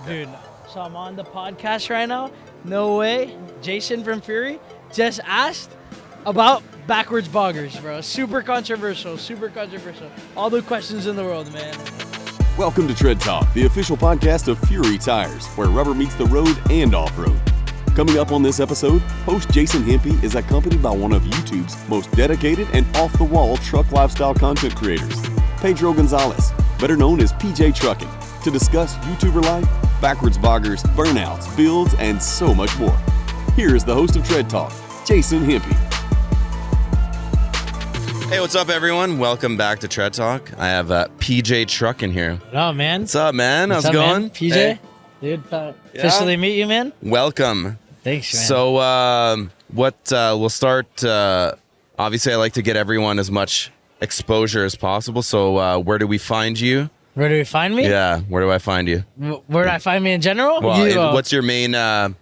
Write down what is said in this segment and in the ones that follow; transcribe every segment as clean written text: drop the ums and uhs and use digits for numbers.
Dude, so I'm on the podcast right now. No way. Jason from Fury just asked about backwards boggers, bro. Super controversial. All the questions in the world, man. Welcome to Tread Talk, the official podcast of Fury Tires, where rubber meets the road and off-road. Coming up on this episode, host Jason Hempey is accompanied by one of YouTube's most dedicated and off-the-wall truck lifestyle content creators, Pedro Gonzalez, better known as PJ Truckin, to discuss YouTuber life, backwards boggers, burnouts, builds, and so much more. Here is the host of Tread Talk, Jason Hempey. Hey, what's up, everyone? Welcome back to Tread Talk. I have PJ Truckin here. What up, man? What's up, man? How's it going? Man? PJ? Hey. Dude, officially meet you, man. Welcome. Thanks, man. So, we'll start. Obviously, I like to get everyone as much exposure as possible. So, where do we find you? Where do we find me? Yeah, where do I find you? Where do I find me in general? Well, what's your main Instagram,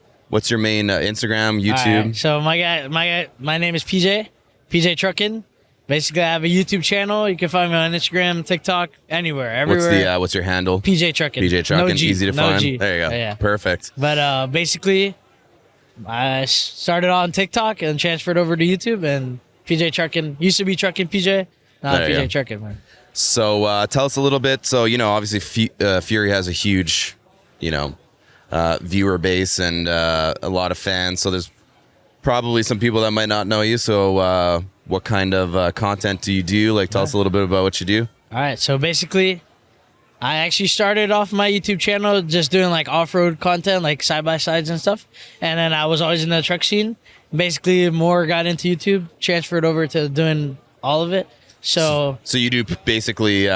YouTube? Right, so my name is PJ Truckin. Basically, I have a YouTube channel. You can find me on Instagram, TikTok, anywhere, everywhere. What's your handle? PJ Truckin. PJ Truckin, easy to find. G. There you go. Yeah. Perfect. But basically, I started on TikTok and transferred over to YouTube. And PJ Truckin used to be Truckin PJ. Now PJ Truckin, man. So tell us a little bit. So, obviously Fury has a huge, viewer base and a lot of fans. So there's probably some people that might not know you. So what kind of content do you do? Tell us a little bit about what you do. All right. So basically, I actually started off my YouTube channel just doing off-road content, side-by-sides and stuff. And then I was always in the truck scene. Basically, more got into YouTube, transferred over to doing all of it. So you do basically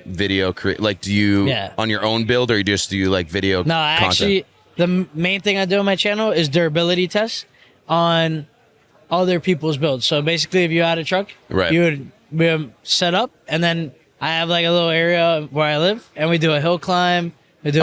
video do you on your own build, or you just do video No, content? Actually, the main thing I do on my channel is durability tests on other people's builds. So basically, if you had a truck, you would set up, and then I have a little area where I live, and we do a hill climb. We do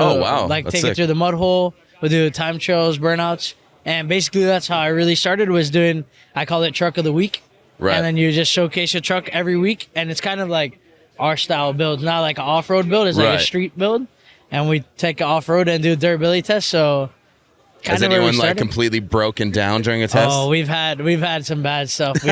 take sick. it through the mud hole. We do time trails, burnouts, and basically that's how I really started. Was doing, I call it Truck of the Week. Right. And then you just showcase your truck every week, and it's kind of like our style build, not like an off-road build. It's like a street build, and we take it off-road and do a durability test. So, has anyone completely broken down during a test? Oh, we've had some bad stuff.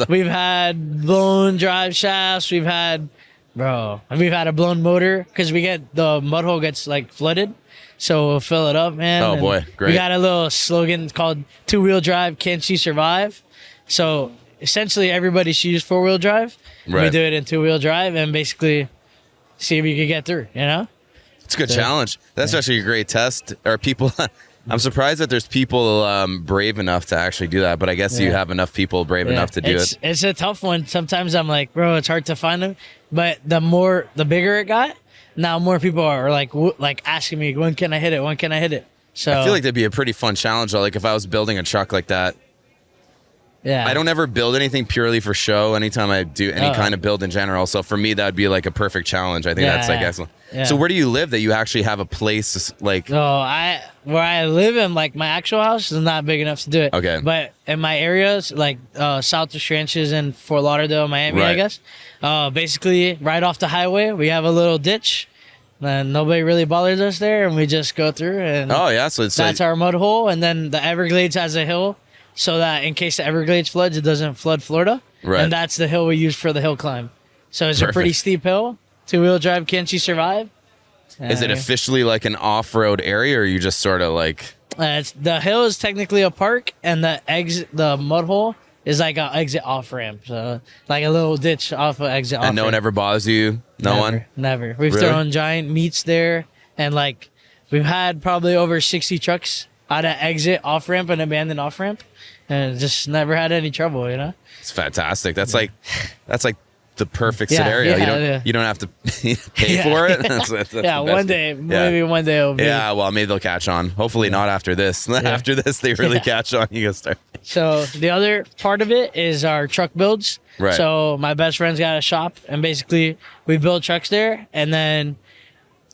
We've had blown drive shafts. We've had a blown motor because the mud hole gets flooded. So we'll fill it up, man. Oh boy, great. We got a little slogan called "2-wheel drive, can't she survive?" So essentially, everybody should use 4-wheel drive. Right. We do it in 2-wheel drive and basically see if you can get through, It's a good challenge. That's actually a great test. Are people... I'm surprised that there's people brave enough to actually do that, but I guess you have enough people brave enough to do it. It's a tough one. Sometimes I'm like, bro, it's hard to find them. But the bigger it got, now more people are asking me, when can I hit it? When can I hit it? So I feel like that'd be a pretty fun challenge, though. If I was building a truck like that. Yeah. I don't ever build anything purely for show anytime I do any kind of build in general. So for me, that would be a perfect challenge. I think that's excellent. Yeah. So where do you live that you actually have a place where I live in my actual house is not big enough to do it. Okay. But in my areas, south of Ranches in Fort Lauderdale, Miami, I guess. Basically right off the highway, we have a little ditch. And nobody really bothers us there, and we just go through. And so that's our mud hole. And then the Everglades has a hill, so that in case the Everglades floods, it doesn't flood Florida. Right. And that's the hill we use for the hill climb. So it's a pretty steep hill. 2-wheel drive, can't you survive? Is it officially an off-road area, or are you just sort of the hill is technically a park, and the mud hole is an exit off-ramp. So a little ditch off of exit off-ramp. And no one ever bothers you? Never. We've thrown giant meets there, and we've had probably over 60 trucks out of exit off-ramp and abandoned off-ramp, and just never had any trouble, It's fantastic. That's that's the perfect scenario. You don't have to pay for it. That's one day, maybe one day it'll be. Yeah, well, maybe they'll catch on. Hopefully not after this. After this, they really catch on. You go start. So the other part of it is our truck builds. Right. So my best friend's got a shop, and basically we build trucks there, and then.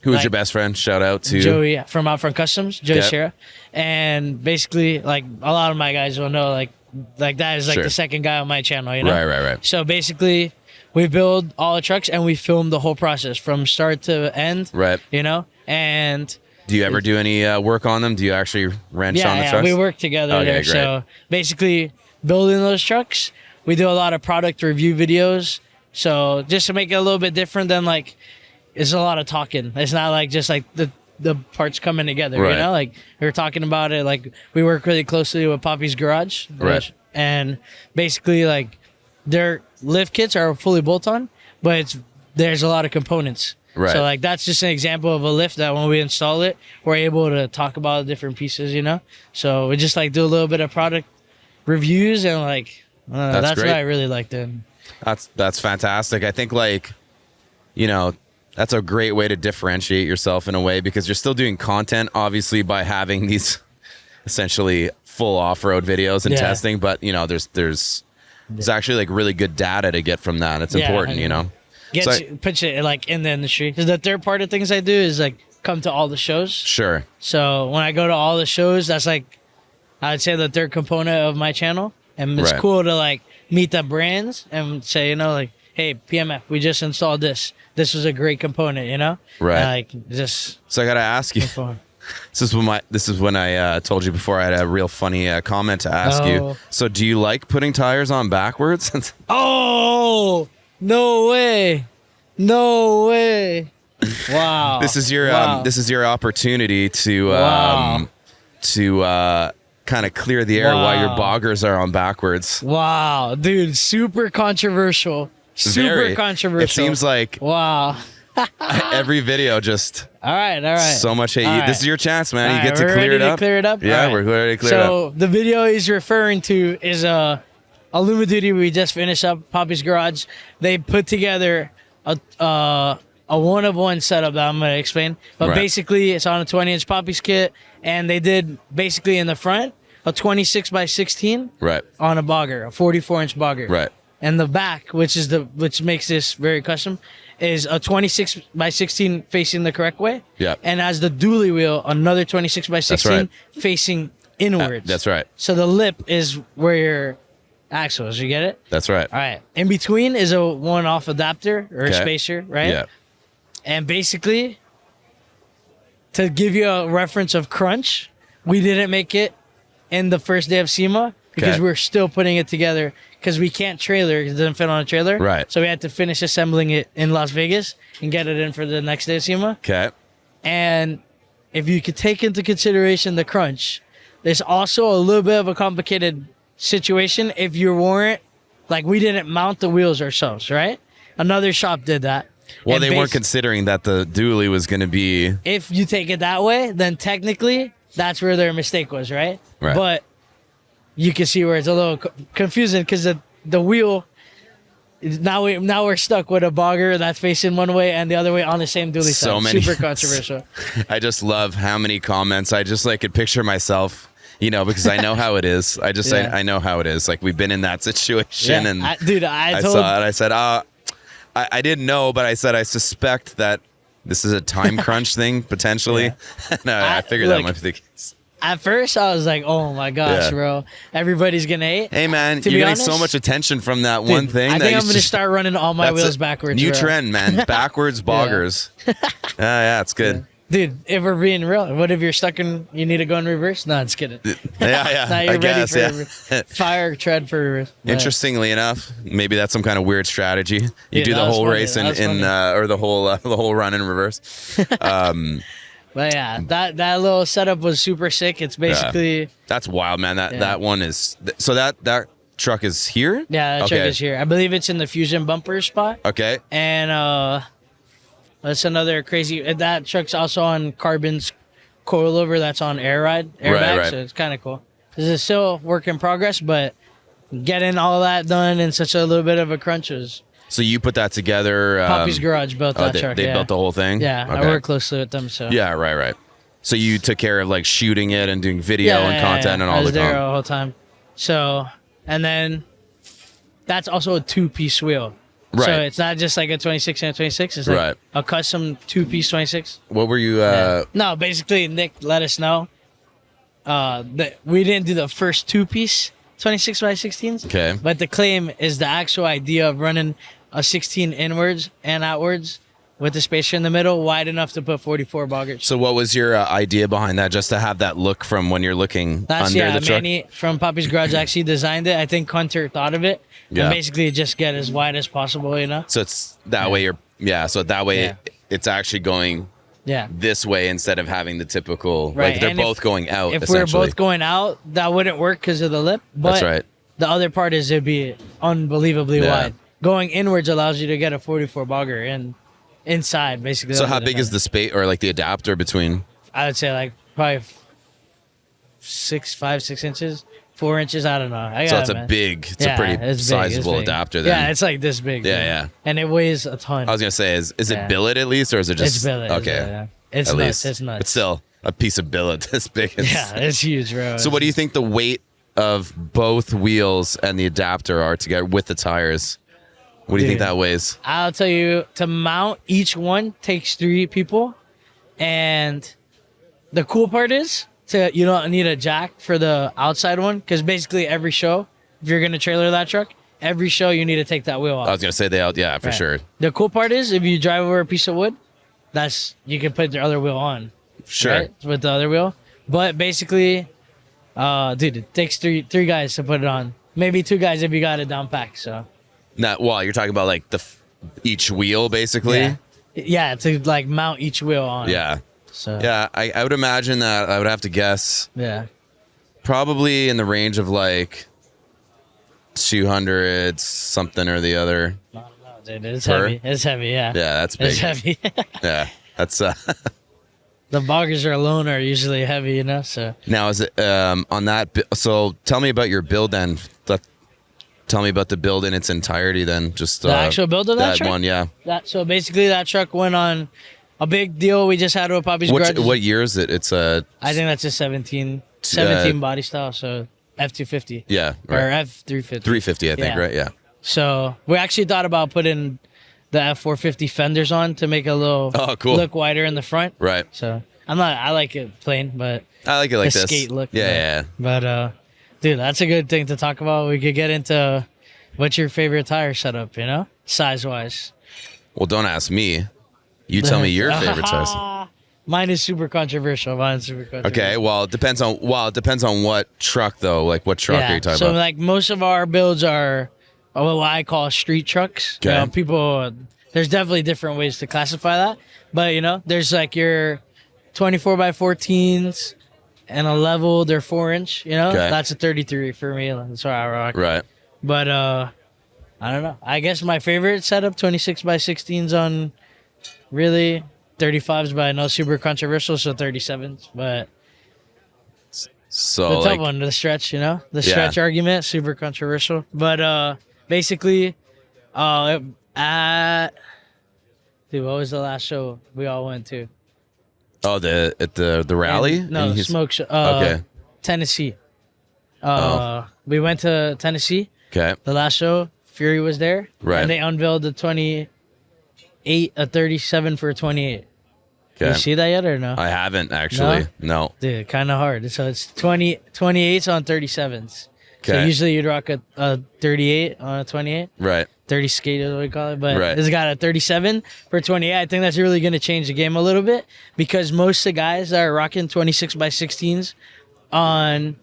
Who's your best friend? Shout out to Joey from Out Front Customs, Joey Shera. And basically, a lot of my guys will know, that is the second guy on my channel, Right. So basically, we build all the trucks and we film the whole process from start to end. Right. And Do you ever do any work on them? Do you actually wrench on the trucks? We work together there. Great. So basically, building those trucks, we do a lot of product review videos. So just to make it a little bit different than like, it's a lot of talking. It's not like just like the parts coming together, you know? Like we were talking about it, like we work really closely with Poppy's Garage. Right. And basically like their lift kits are fully bolt-on, but there's a lot of components. Right. So like that's just an example of a lift that when we install it, we're able to talk about the different pieces, you know? So we just like do a little bit of product reviews and like, that's what I really like doing. That's fantastic. I think like, you know, that's a great way to differentiate yourself in a way because you're still doing content, obviously, by having these essentially full off-road videos and testing. But, you know, there's actually like really good data to get from that. It's important, you know. Put it like in the industry. Because the third part of things I do is like come to all the shows. Sure. So when I go to all the shows, that's like, I'd say the third component of my channel. And it's cool to like meet the brands and say, you know, like, hey, PMF, we just installed this. This was a great component, you know? Right. Like just. So I got to ask you. This is when I told you before I had a real funny comment to ask you. So do you like putting tires on backwards? Oh, no way. No way. Wow. This is your opportunity to kind of clear the air while your boggers are on backwards. Wow, dude, super controversial. Super controversial. It seems like every video just all right. So much hate. Right. This is your chance, man. All you get to clear it up. Clear it up. Yeah, we're ready to clear it up. So the video he's referring to is a Luma Duty we just finished up, Poppy's Garage. They put together a one-of-one setup that I'm going to explain. But basically, it's on a 20-inch Poppy's kit, and they did basically in the front a 26 by 16 on a bogger, a 44-inch bogger. Right. And the back, which makes this very custom, is a 26 by 16 facing the correct way. Yeah. And as the dually wheel, another 26 by 16 facing inwards. That's right. So the lip is where your axle is. You get it? That's right. All right. In between is a one-off adapter or a spacer, right? Yeah. And basically, to give you a reference of crunch, we didn't make it in the first day of SEMA because we're still putting it together because we can't trailer because it doesn't fit on a trailer. Right. So we had to finish assembling it in Las Vegas and get it in for the next day of SEMA. Okay. And if you could take into consideration the crunch, there's also a little bit of a complicated situation if you weren't, like we didn't mount the wheels ourselves, right? Another shop did that. Well, they weren't considering that the dually was going to be... If you take it that way, then technically that's where their mistake was, right? Right. But you can see where it's a little confusing because the wheel, now we're stuck with a bogger that's facing one way and the other way on the same dually side. Many, super controversial. I just love how many comments. I just like could picture myself, you know, because I know how it is. I know how it is. Like we've been in that situation, and I saw it. I said, I didn't know, but I said I suspect that this is a time crunch thing potentially. No, I figured that might be the case. At first, I was like, "Oh my gosh, bro! Everybody's gonna hate." Hey, man, you're getting so much attention from that one thing. I think I'm gonna start running all my wheels backwards. New trend, man. Backwards boggers. Yeah, it's good. Yeah. Dude, if we're being real, what if you're stuck in, you need to go in reverse? No, just kidding. Yeah. Now you're ready for fire tread for reverse. Interestingly enough, maybe that's some kind of weird strategy. You do the whole race or the whole run in reverse. But yeah, that little setup was super sick. It's basically that's wild, man. That one is so that truck is here. Yeah, that truck is here. I believe it's in the Fusion bumper spot. Okay. And that's another crazy. That truck's also on Carbon's coilover. That's on airbag. Right. So it's kind of cool. This is still work in progress, but getting all that done in such a little bit of a crunch was. So you put that together. Poppy's Garage built that truck. They built the whole thing. Yeah, I work closely with them. So yeah, right. So you took care of like shooting it and doing video and content and all the time. I was there the whole time. So and then that's also a 2-piece wheel. Right. So it's not just like a 26 and a 26. It's like a custom 2-piece 26. What were you? No, basically Nick let us know that we didn't do the first 2-piece 26 by 16s. Okay. But the claim is the actual idea of running a 16 inwards and outwards with the spacer in the middle, wide enough to put 44 boggers. So what was your idea behind that? Just to have that look from when you're looking under the truck? Manny from Poppy's Garage actually designed it. I think Hunter thought of it. Yeah. And basically just get as wide as possible, you know? So it's that way so that way it's actually going this way instead of having the typical, like they're both going out. If we're both going out, that wouldn't work because of the lip. But that's right. The other part is it'd be unbelievably wide. Going inwards allows you to get a 44 bogger and inside, basically. So how big is the space or like the adapter between? I would say like probably 6 inches, 4 inches. I don't know. So it's a pretty sizable adapter then. Yeah, it's like this big. Yeah. And it weighs a ton. I was gonna say, is it billet at least, or is it just? It's billet. Okay. It's nuts. It's nuts. But still, a piece of billet this big. It's huge, bro. So what do you think the weight of both wheels and the adapter are together with the tires? What do you think that weighs? I'll tell you, to mount each one takes 3 people. And the cool part is you don't need a jack for the outside one, because basically every show, if you're going to trailer that truck, every show you need to take that wheel off. I was going to say for sure. The cool part is if you drive over a piece of wood, you can put the other wheel on. Sure. Right? With the other wheel. But basically, it takes three guys to put it on. Maybe 2 guys if you got it down pack, so. You're talking about like each wheel basically? Yeah, to like mount each wheel on. Yeah. So. Yeah, I would imagine that I would have to guess. Yeah. Probably in the range of like 200 something or the other. No, dude, it's heavy. It's heavy, yeah. Yeah, that's big. It's heavy. Yeah, that's. The boggers are usually heavy, you know. So now is it on that? So tell me about your build then. Tell me about the build in its entirety then. Just the actual build of that truck? One, yeah. So basically that truck went on a big deal we just had with Poppy's Garage. What year is it? It's I think that's a 17 body style, so F250. Yeah, right. Or F350. 350, I think, right? Yeah. So we actually thought about putting the F450 fenders on to make it a little look wider in the front. Right. So I like it plain, but I like it like the this. skate look. Yeah. But dude, that's a good thing to talk about. We could get into what's your favorite tire setup, you know, size wise. Well, don't ask me. You tell me your favorite tire. Mine is super controversial. Okay, well, it depends on what truck though. Like what truck are you talking about? So like most of our builds are what I call street trucks. Okay. You know, there's definitely different ways to classify that, but you know, there's like your 24x14s. And a level, they're 4-inch, you know? Okay. That's a 33 for me. That's what I rock. Right. But, I don't know. I guess my favorite setup, 26x16s on really 35s, but I know super controversial, so 37s. But so the tough one, the stretch, you know? The stretch argument, super controversial. But basically, dude, what was the last show we all went to? Oh, the rally? The smoke show. Okay. Tennessee. We went to Tennessee. Okay. The last show, Fury was there. Right. And they unveiled the 28, a 37 for a 28. Okay. Did you see that yet or no? I haven't actually. No. Dude, kind of hard. So it's 28s on 37s. Okay. So usually you'd rock a 38 on a 28. Right. 30 skate is what we call it. But this got a 37 for 28. I think that's really going to change the game a little bit because most of the guys are rocking 26x16s on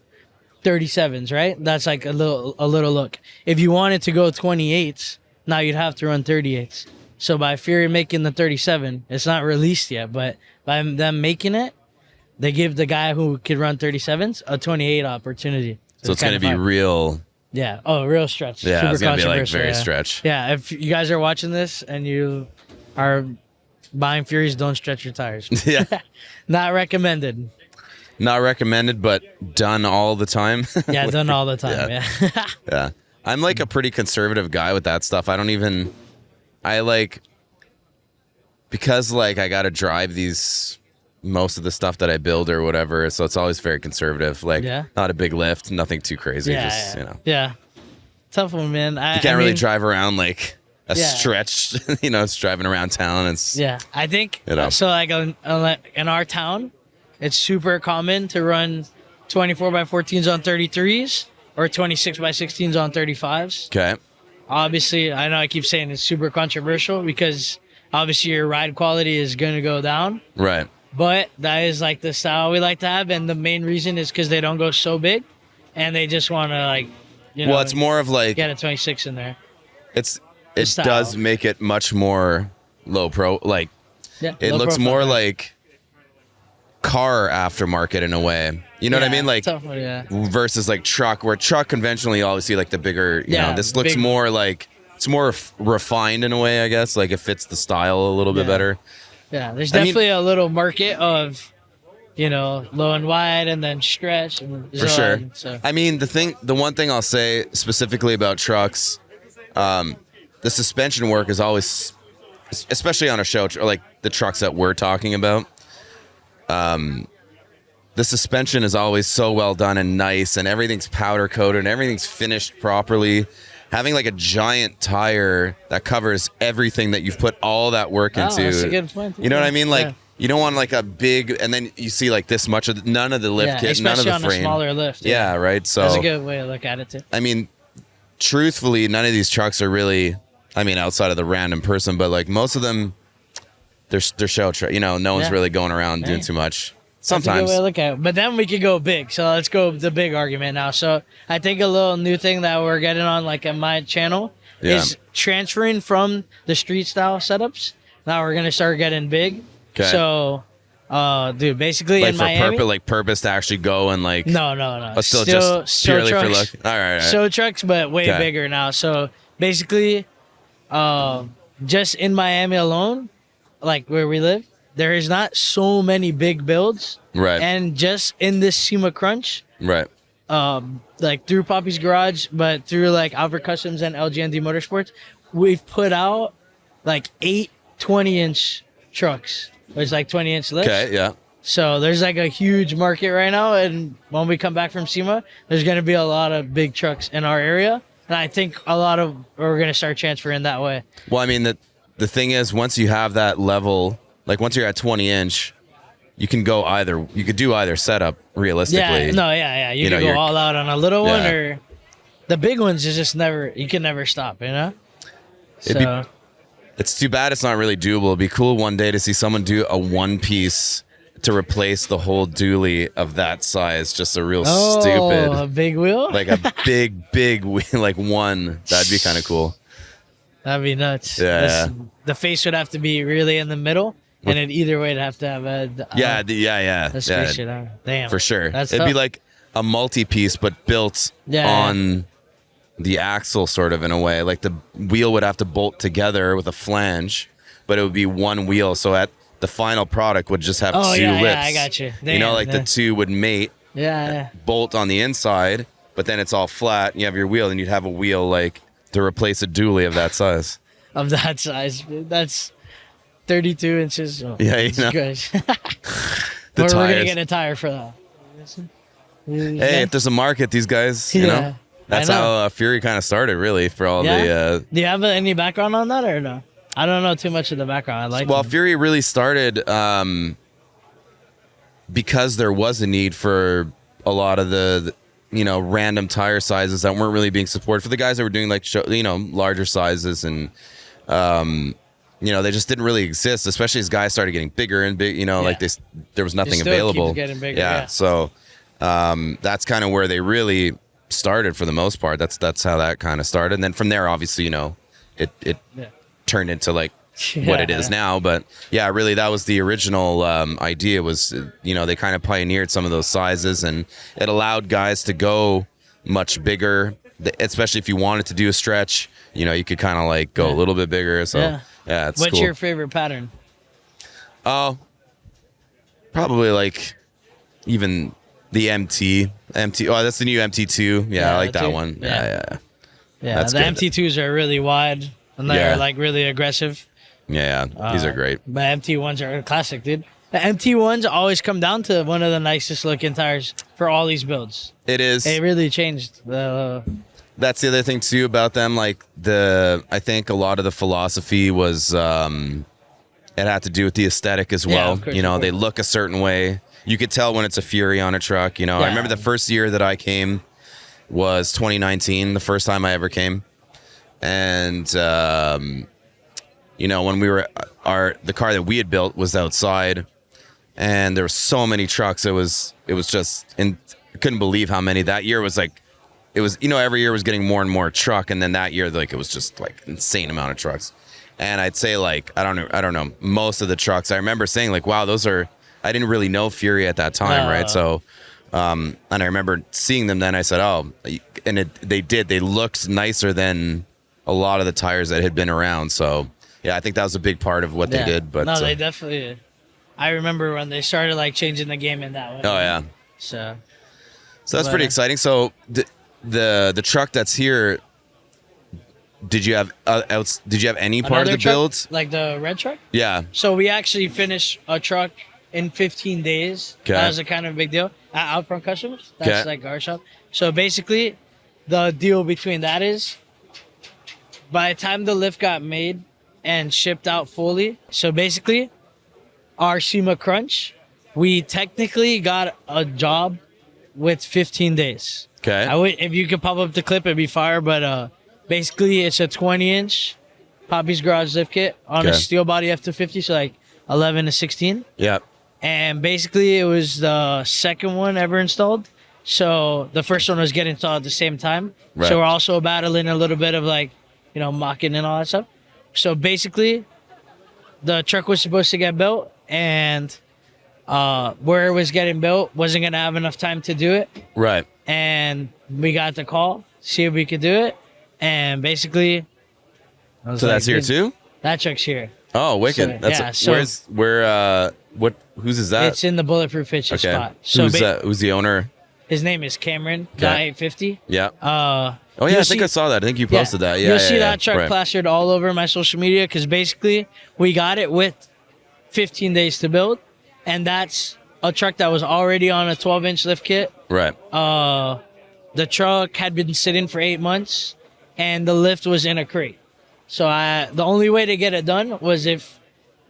37s, right? That's like a little look. If you wanted to go 28s, now you'd have to run 38s. So by Fury making the 37, it's not released yet, but by them making it, they give the guy who could run 37s a 28 opportunity. So it's going to be real. Yeah. Oh, real stretch. Yeah, Super it's going to be like very yeah. stretch. Yeah. If you guys are watching this and you are buying Furies, don't stretch your tires. Yeah. Not recommended. Not recommended, but done all the time. Yeah, done all the time. Yeah. Yeah. I'm like a pretty conservative guy with that stuff. Because like I got to drive most of the stuff that I build or whatever. So it's always very conservative. Like not a big lift, nothing too crazy. Yeah, you know. Yeah. Tough one, man. You can't really drive around like a stretch, you know, it's driving around town. I think, you know. So like in our town, it's super common to run 24x14s on 33s or 26x16s on 35s. Okay. Obviously, I know I keep saying it's super controversial because obviously your ride quality is going to go down. Right. But that is like the style we like to have. And the main reason is because they don't go so big and they just want to like, well, it's more of like, get a 26 in there. It does make it much more low pro. Like, it looks profile, more like car aftermarket in a way. You know what I mean? Like, versus like truck, where truck conventionally you always see like the bigger, you know, this looks more like, it's more refined in a way, I guess. Like, it fits the style a little bit better. Yeah, there's definitely a little market of, you know, low and wide and then stretch. And for sure. So. I mean, the one thing I'll say specifically about trucks, the suspension work is always, especially on a show, like the trucks that we're talking about, the suspension is always so well done and nice, and everything's powder coated and everything's finished properly. Having like a giant tire that covers everything that you've put all that work into. That's a good point. You know what I mean? Like, you don't want like a big, and then you see like this much of none of the lift kit, none of the frame. Especially on a smaller lift. Yeah, right. So that's a good way to look at it too. I mean, truthfully, none of these trucks are really, I mean, outside of the random person, but like most of them, they're show truck. You know, no one's really going around doing too much. Sometimes. That's a good way to look at it. But then we could go big. So let's go the big argument now. So I think a little new thing that we're getting on like on my channel is transferring from the street style setups. Now we're gonna start getting big. Okay. So dude, basically like in Miami, purpose to actually go and like no. But still just purely for luck. All right. Show trucks, but way bigger now. So basically, just in Miami alone, like where we live, there is not so many big builds. Right. And just in this SEMA crunch, right. Like through Poppy's Garage, but through like Alfred Customs and LGND Motorsports, we've put out like 8 20-inch trucks. There's like 20-inch lifts. Okay, yeah. So there's like a huge market right now, and when we come back from SEMA, there's going to be a lot of big trucks in our area, and I think we're going to start transferring that way. Well, I mean, the thing is, once you have that level, like once you're at 20-inch, you can go either. You could do either setup realistically. You can go all out on a little one, or the big ones is just never. You can never stop. You know. It's too bad it's not really doable. It'd be cool one day to see someone do a one piece to replace the whole dually of that size. Just a real stupid, a big wheel, like a big wheel, like one. That'd be kind of cool. That'd be nuts. Yeah. The face would have to be really in the middle. And then either way, it'd have to have a space shit on. Damn, for sure. It'd be like a multi-piece, but built on the axle, sort of in a way. Like the wheel would have to bolt together with a flange, but it would be one wheel. So at the final product would just have two lips. Yeah, I got you. Damn, you know, like the two would mate. Bolt on the inside, but then it's all flat. And you have your wheel, and you'd have a wheel like to replace a dually of that size. Of that size, that's 32 inches. Oh, yeah, you know. We're gonna get a tire for that. Hey, if there's a market, these guys, you know, that's how Fury kind of started, really, for all the. Do you have any background on that or no? I don't know too much of the background. Fury really started because there was a need for a lot of the random tire sizes that weren't really being supported for the guys that were doing like larger sizes, and they just didn't really exist, especially as guys started getting bigger and big, like there was nothing available. Keeps getting bigger, So that's kind of where they really started for the most part. That's how that kind of started. And then from there, obviously, it turned into like what it is now. But yeah, really, that was the original idea was, they kind of pioneered some of those sizes, and it allowed guys to go much bigger, especially if you wanted to do a stretch, you could kind of like go a little bit bigger. So yeah, it's What's cool. your favorite pattern? Oh, probably like even the MT. Oh, that's the new MT2. Yeah, I like that one. Yeah. That's the good. MT2s are really wide and they're like really aggressive. Yeah, these are great. But MT1s are a classic, dude. The MT1s always come down to one of the nicest looking tires for all these builds. It is. It really changed the. That's the other thing too about them. Like I think a lot of the philosophy was, it had to do with the aesthetic as well. Course, they look a certain way. You could tell when it's a Fury on a truck. I remember the first year that I came was 2019, the first time I ever came, and you know, when we were the car that we had built was outside, and there were so many trucks. It was just, and I couldn't believe how many. That year was like, it was, you know, every year was getting more and more truck, and then that year, like, it was just like insane amount of trucks. And I'd say, like, I don't know, most of the trucks, I remember saying, like, wow, those are, I didn't really know Fury at that time, right? So, and I remember seeing them then. I said, oh, and they looked nicer than a lot of the tires that had been around. So, yeah, I think that was a big part of what they did. But no, they definitely did. I remember when they started, like, changing the game in that way. Oh, yeah. So that's pretty exciting. So the truck that's here, did you have any part of the build? Like the red truck? Yeah. So we actually finished a truck in 15 days. Okay. That was a kind of a big deal. At Outfront Customs, that's like our shop. So basically, the deal between that is, by the time the lift got made and shipped out fully, so basically, our SEMA crunch, we technically got a job with 15 days. Okay. If you could pop up the clip, it'd be fire. But basically, it's a 20-inch Poppy's Garage lift kit on a steel body F250, so like 11 to 16. Yep. And basically, it was the second one ever installed. So the first one was getting installed at the same time. Right. So we're also battling a little bit of, like, you know, mocking and all that stuff. So basically, the truck was supposed to get built, and where it was getting built wasn't going to have enough time to do it. Right. And we got the call, see if we could do it. And basically, so that's here too? That truck's here. Oh, wicked. Whose is that? It's in the Bulletproof Hitches spot. So who's the owner? His name is Cameron, 850. Yeah. I think I saw that. I think you posted that. Yeah. You'll see that truck plastered all over my social media, because basically we got it with 15 days to build, and that's a truck that was already on a 12-inch lift kit. Right. The truck had been sitting for 8 months, and the lift was in a crate. So the only way to get it done was if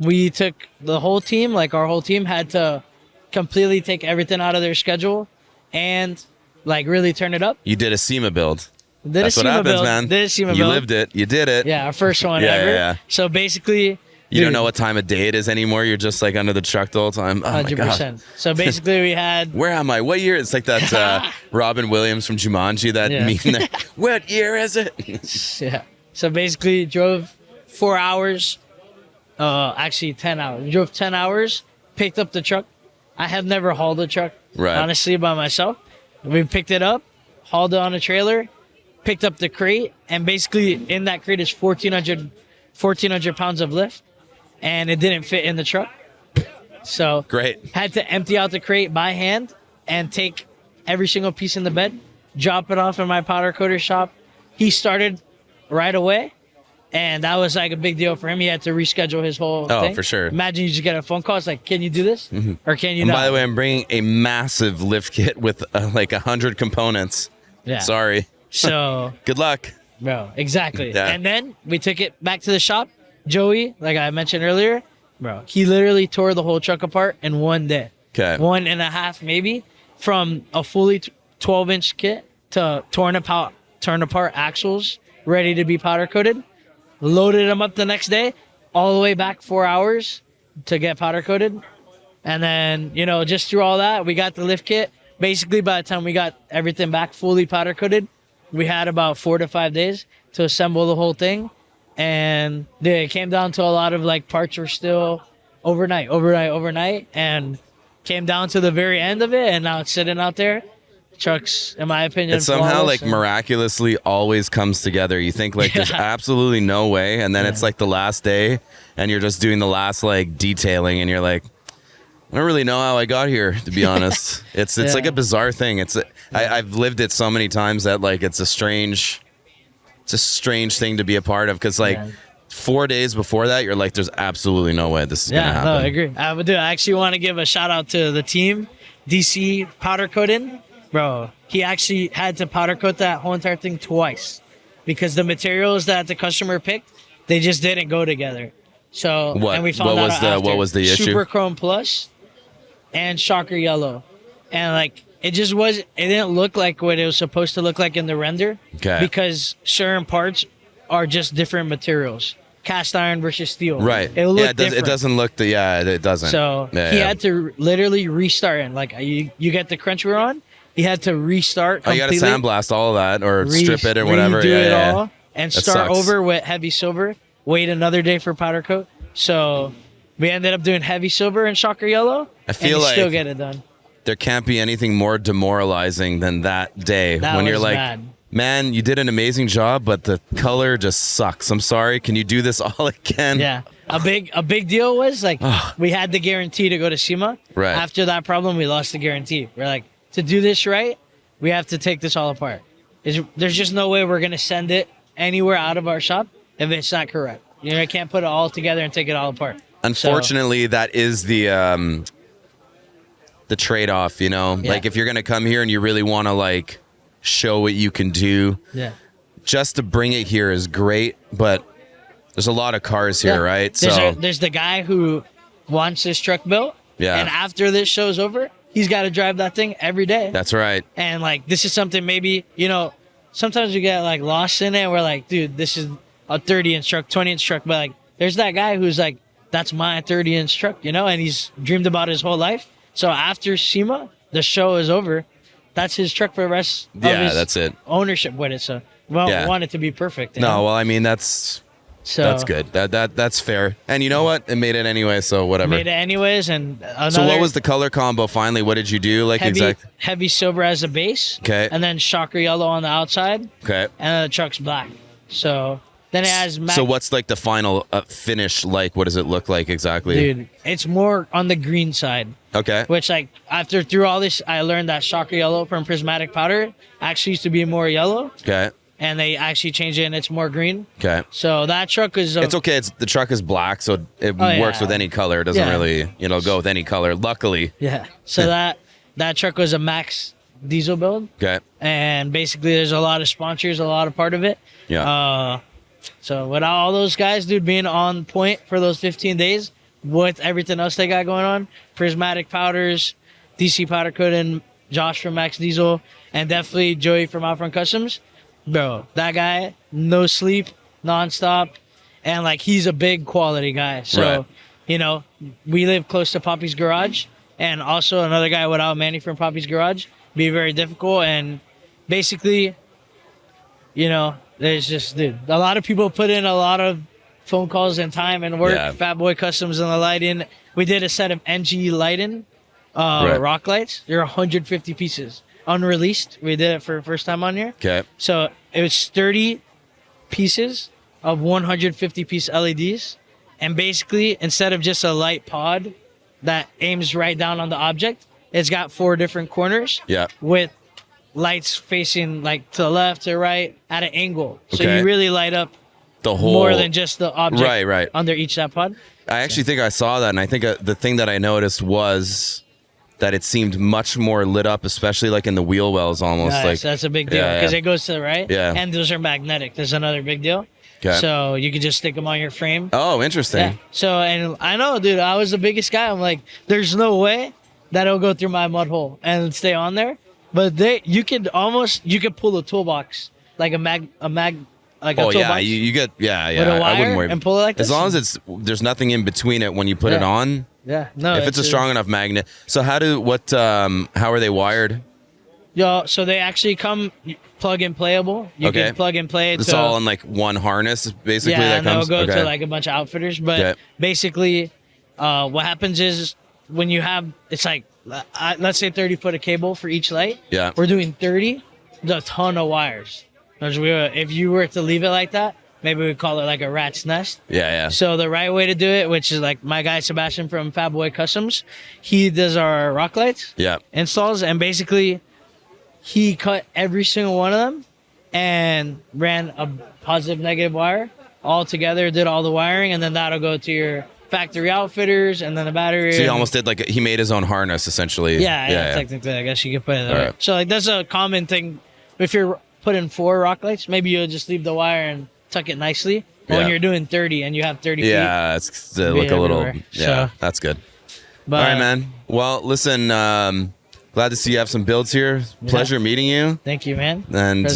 we took the whole team, like our whole team had to completely take everything out of their schedule and, like, really turn it up. You did a SEMA build. That's what happens, man. Did a SEMA build. You lived it. You did it. Yeah, our first one ever. Yeah. So basically, you don't know what time of day it is anymore. You're just, like, under the truck the whole time. Oh 100%. My God. So basically, we had. Where am I? What year? It's like that Robin Williams from Jumanji. That meme there. What year is it? Yeah. So basically, drove 4 hours. Actually 10 hours. We drove 10 hours. Picked up the truck. I have never hauled a truck, honestly, by myself. We picked it up, hauled it on a trailer, picked up the crate, and basically in that crate is 1,400 pounds of lift, and it didn't fit in the truck. So great. Had to empty out the crate by hand and take every single piece in the bed, drop it off in my powder coater shop. He started right away. And that was, like, a big deal for him. He had to reschedule his whole thing. Oh, for sure. Imagine you just get a phone call. It's like, can you do this? Mm-hmm. Or can you not? By the way, I'm bringing a massive lift kit with, like, 100 components. Yeah. Sorry. So. Good luck. Bro, exactly. Yeah. And then we took it back to the shop. Joey, like I mentioned earlier, bro, he literally tore the whole truck apart in one day. Okay. 1.5 maybe. From a fully 12-inch kit to torn apart axles ready to be powder coated. Loaded them up the next day, all the way back 4 hours to get powder coated. And then, you know, just through all that, we got the lift kit. Basically, by the time we got everything back fully powder coated, we had about 4 to 5 days to assemble the whole thing. And it came down to a lot of, like, parts were still overnight. And came down to the very end of it, and now it's sitting out there. Trucks, in my opinion, it somehow, like, miraculously always comes together. You think, like, there's absolutely no way, and then it's like the last day, and you're just doing the last, like, detailing, and you're like, I don't really know how I got here, to be honest. It's like a bizarre thing. I've lived it so many times that, like, it's a strange thing to be a part of, because, like, 4 days before that, you're like, there's absolutely no way this is gonna happen. No, I agree. I actually want to give a shout out to the team, DC Powder Coating. Bro, he actually had to powder coat that whole entire thing twice because the materials that the customer picked, they just didn't go together. So, and we found what was the issue? Super Chrome Plus and Shocker Yellow. And, like, it didn't look like what it was supposed to look like in the render. Okay. Because certain parts are just different materials. cast iron versus steel. Right. It looked it different. It doesn't look it doesn't. So he had to literally restart, and like you get the crunch we're on. He had to restart completely. You got to sandblast all of that or strip it or whatever. Redo it all and start over with heavy silver. Wait another day for powder coat. So we ended up doing heavy silver and shocker yellow. I feel like still get it done. There can't be anything more demoralizing than that day when you're like, bad. Man, you did an amazing job, but the color just sucks. I'm sorry. Can you do this all again? Yeah. A big deal was like we had the guarantee to go to SEMA. Right. After that problem, we lost the guarantee. We're like, to do this right, we have to take this all apart. There's just no way we're going to send it anywhere out of our shop if it's not correct. You know, I can't put it all together and take it all apart. Unfortunately, that is the trade-off, you know? Yeah. Like if you're going to come here and you really want to like show what you can do, just to bring it here is great, but there's a lot of cars here, right? There's the guy who wants his truck built, and after this show's over, he's got to drive that thing every day. That's right. And like this is something maybe, you know, sometimes we get like lost in it and we're like, dude, this is a 30-inch truck, 20-inch truck, but like there's that guy who's like, that's my 30-inch truck, you know, and he's dreamed about his whole life. So after SEMA, the show is over. That's his truck for the rest of his that's it. ownership with it. So we want it to be perfect. No, well, I mean that's good. That's fair. And you know what? It made it anyway, so whatever. Made it anyways. And so what was the color combo finally? What did you do? Like heavy silver as a base. Okay. And then shocker yellow on the outside. Okay. And then the truck's black. So then it has So what's like the final finish like? What does it look like exactly? Dude, it's more on the green side. Okay. Which like through all this, I learned that shocker yellow from prismatic powder actually used to be more yellow. Okay. And they actually changed it and it's more green. Okay. So that truck is... it's okay. The truck is black, so it works with any color. It doesn't really, go with any color, luckily. Yeah. So that truck was a max diesel build. Okay. And basically there's a lot of sponsors, a lot of part of it. Yeah. So without all those guys, dude, being on point for those 15 days with everything else they got going on, prismatic powders, DC powder coat, and Josh from Max Diesel, and definitely Joey from Outfront Customs. Bro, that guy, no sleep, nonstop, and like he's a big quality guy. So, you know, we live close to Poppy's Garage, and also another guy without Manny from Poppy's Garage be very difficult. And basically, you know, there's just, dude, a lot of people put in a lot of phone calls and time and work. Fat Boy Customs and the lighting. We did a set of NG lighting, rock lights. They're 150 pieces. Unreleased. We did it for the first time on here. Okay. So it was 30 pieces of 150 piece LEDs. And basically, instead of just a light pod that aims right down on the object, it's got 4 different corners. Yeah. With lights facing like to the left, to the right, at an angle. So you really light up the whole... more than just the object right. under each that pod. I actually think I saw that, and I think the thing that I noticed was that it seemed much more lit up, especially like in the wheel wells almost. Nice. Like That's a big deal because it goes to the right. Yeah. And those are magnetic. There's another big deal. Okay. So you could just stick them on your frame. Oh, interesting. Yeah. So, and I know, dude, I was the biggest guy. I'm like, there's no way that it'll go through my mud hole and stay on there. But you could pull the toolbox like a toolbox. You get with a I wire wouldn't worry. and pull it like this. As long as there's nothing in between it when you put it on. Yeah, no. If it's a strong enough magnet. So how are they wired? So they actually come plug and playable. You can plug and play it. It's all in like one harness, basically. Yeah, that comes. They'll go to like a bunch of outfitters. But basically, what happens is when you have, it's like, let's say 30 foot of cable for each light. Yeah. We're doing 30. There's a ton of wires. If you were to leave it like that, maybe we'd call it like a rat's nest. Yeah. So the right way to do it, which is like my guy Sebastian from Fat Boy Customs, he does our rock lights installs, and basically he cut every single one of them and ran a positive negative wire all together, did all the wiring, and then that'll go to your factory outfitters and then the battery. So he almost did he made his own harness essentially. Yeah. Technically, I guess you could put it that way. Right. So like that's a common thing. If you're putting 4 rock lights, maybe you'll just leave the wire and tuck it nicely. But when you're doing 30 and you have 30 feet. Yeah, it's look a little. Yeah, so, that's good. But, all right, man. Well, listen, glad to see you have some builds here. Pleasure meeting you. Thank you, man. And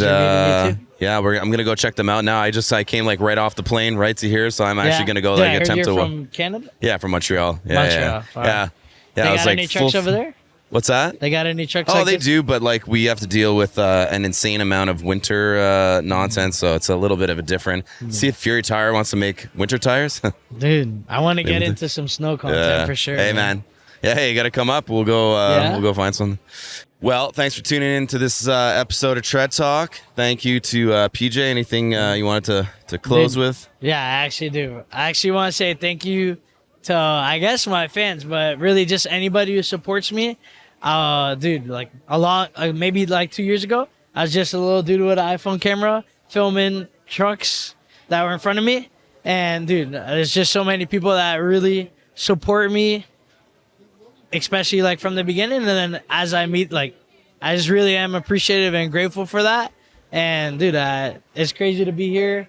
Yeah, I'm gonna go check them out now. I came like right off the plane right to here, so I'm actually gonna go like attempt to. From Canada? Yeah, from Montreal. Montreal. Yeah. They got any trucks over there? What's that? They got any trucks? Oh, they do, but like we have to deal with an insane amount of winter nonsense, so it's a little bit of a different. See if Fury Tire wants to make winter tires. Dude, I want to get into some snow content for sure. Hey, man. Yeah, hey, you got to come up. We'll go. We'll go find something. Well, thanks for tuning in to this episode of Tread Talk. Thank you to PJ. Anything you wanted to close with? Yeah, I actually do. I actually want to say thank you to, I guess, my fans, but really just anybody who supports me. Dude, like maybe like 2 years ago, I was just a little dude with an iPhone camera filming trucks that were in front of me. And dude, there's just so many people that really support me, especially like from the beginning. And then as I meet, like, I just really am appreciative and grateful for that. And dude, it's crazy to be here.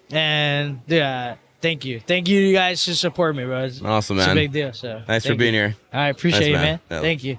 And dude, thank you. Thank you guys to support me, bro. Awesome, man. It's a big deal. So thanks for being here. I appreciate you, man. Yeah. Thank you.